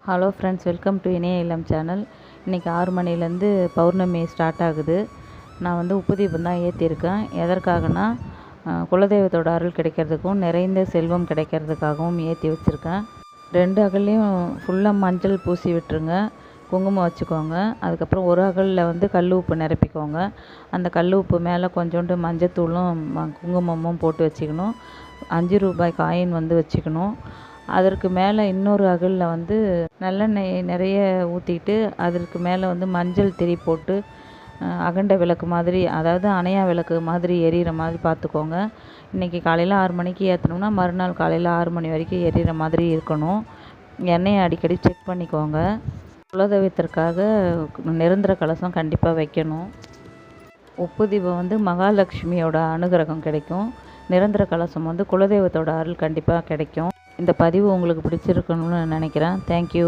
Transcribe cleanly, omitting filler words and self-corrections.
Hello friends, welcome to இணைய இல்லம் channel. இன்றைக்கி 6 மணிலேருந்து பௌர்ணமி ஸ்டார்ட் ஆகுது. நான் வந்து உப்பு தீபம் தான் ஏற்றிருக்கேன். எதற்காகனா குலதெய்வத்தோட அருள் கிடைக்கிறதுக்கும் நிறைந்த செல்வம் கிடைக்கிறதுக்காகவும் ஏற்றி வச்சுருக்கேன். 2 அகல்லையும் ஃபுல்லாக மஞ்சள் பூசி விட்டுருங்க, குங்குமம் வச்சுக்கோங்க. அதுக்கப்புறம் ஒரு அகலில் வந்து கல் உப்பு நிரப்பிக்கோங்க. அந்த கல் உப்பு மேலே கொஞ்சோண்டு மஞ்சத்தூளும் குங்குமமும் போட்டு வச்சுக்கணும். 5 ரூபாய் காயின் வந்து வச்சுக்கணும். அதற்கு மேலே இன்னொரு அகலில் வந்து நல்லெண்ணெய் நிறைய ஊற்றிட்டு அதற்கு மேலே வந்து மஞ்சள் திரி போட்டு அகண்ட விளக்கு மாதிரி, அதாவது அணையா விளக்கு மாதிரி எரியிற மாதிரி பார்த்துக்கோங்க. இன்றைக்கி காலையில் 6 மணிக்கு ஏற்றினோம்னா மறுநாள் காலையில் 6 மணி வரைக்கும் எரியிற மாதிரி இருக்கணும். எண்ணெயை அடிக்கடி செக் பண்ணிக்கோங்க. குலதெய்வத்திற்காக நிரந்தர கலசம் கண்டிப்பாக வைக்கணும். உப்பு தீபம் வந்து மகாலட்சுமியோட அனுகிரகம் கிடைக்கும். நிரந்தர கலசம் வந்து குலதெய்வத்தோட அருள் கண்டிப்பாக கிடைக்கும். இந்த பதிவு உங்களுக்கு பிடிச்சிருக்கணும்னு நினைக்கிறேன். தேங்க்யூ.